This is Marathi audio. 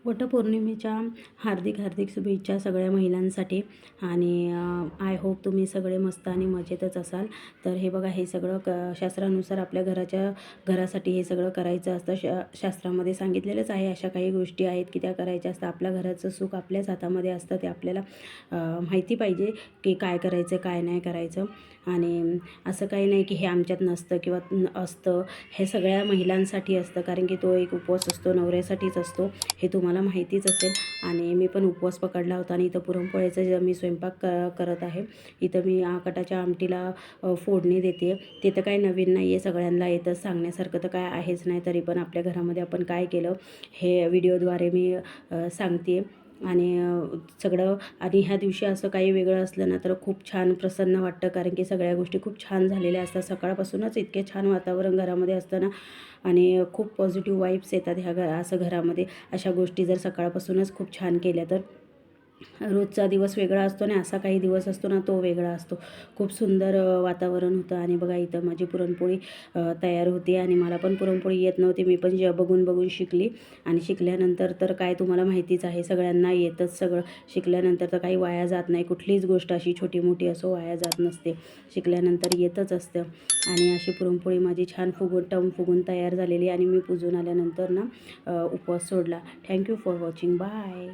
वटपौर्णिमेच्या हार्दिक हार्दिक शुभेच्छा सगळ्या महिलांसाठी. आणि आय होप तुम्ही सगळे मस्त आणि मजेतच असाल. तर हे बघा, हे सगळं शास्त्रानुसार आपल्या घरासाठी हे सगळं करायचं असतं. शास्त्रामध्ये सांगितलेलंच आहे, अशा काही गोष्टी आहेत की त्या करायच्या असतात. आपल्या घराचं सुख आपल्याच हातामध्ये असतं. ते आपल्याला माहिती पाहिजे की काय करायचं काय नाही करायचं. आणि असं काही नाही की हे आमच्यात नसतं किंवा असतं, हे सगळ्या महिलांसाठी असतं. कारण की तो एक उपवास असतो, नवऱ्यासाठीच असतो, हे तुम्हाला माहितीच असेल. आणि मी पण उपवास पकडला होता. आणि इथं पुरणपोळ्याचा मी स्वयंपाक करत आहे. इथं मी कटाच्या आमटीला फोडणी देते. ते तर काही नवीन नाही आहे, सगळ्यांना येतंच, सांगण्यासारखं तर काय आहेच नाही. तरी पण आपल्या घरामध्ये आपण काय केलं हे व्हिडिओद्वारे मी सांगते. आणि सगळं, आणि ह्या दिवशी असं काही वेगळं असलं ना तर खूप छान प्रसन्न वाटतं. कारण की सगळ्या गोष्टी खूप छान झालेल्या असतात. सकाळपासूनच इतके छान वातावरण घरामध्ये असतं ना, आणि खूप पॉझिटिव्ह वाईब्स येतात असं घरामध्ये. अशा गोष्टी जर सकाळपासूनच खूप छान केल्या तर रोजचा दिवस वेगळा असतो आणि असा काही दिवस असतो ना, तो वेगळा असतो. खूप सुंदर वातावरण होतं. आणि बघा, इथं माझी पुरणपोळी तयार होती. आणि मला पण पुरणपोळी येत नव्हती, मी पण बघून बघून शिकली. आणि शिकल्यानंतर तर काय तुम्हाला माहितीच आहे, सगळ्यांना येतच सगळं. शिकल्यानंतर तर काही वाया जात नाही, कुठलीच गोष्ट अशी छोटी मोठी असो वाया जात नसते, शिकल्यानंतर येतच असतं. आणि अशी पुरणपोळी माझी छान फुगून तयार झालेली. आणि मी पूजून आल्यानंतर ना उपवास सोडला. Thank you for watching. बाय.